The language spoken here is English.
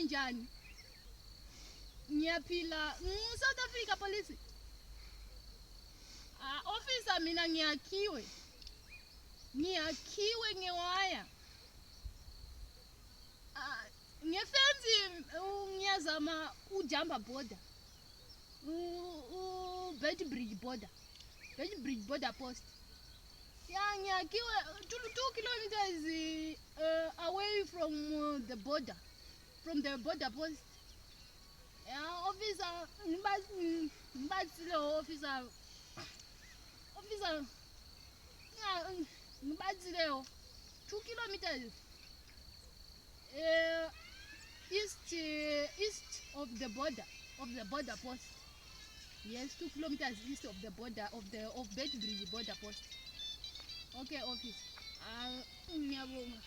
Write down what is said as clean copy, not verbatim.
unjani? Ngiyaphila. South Africa police. Officer mina ngiyakhiwe. Ngiyakhiwe ngewaya. Ngefensi ngiyazama ujamba border. Beitbridge border. Beitbridge border post. Yeah, ngiyakiwe 2 kilometers away from the border. From the border post. Yeah, officer, ngibatsile officer. Officer, yeah, ngibatsile 2 kilometers east of the border post. Yes, 2 kilometers east of the border of Beitbridge border post. Okay, office. Ngiyabonga.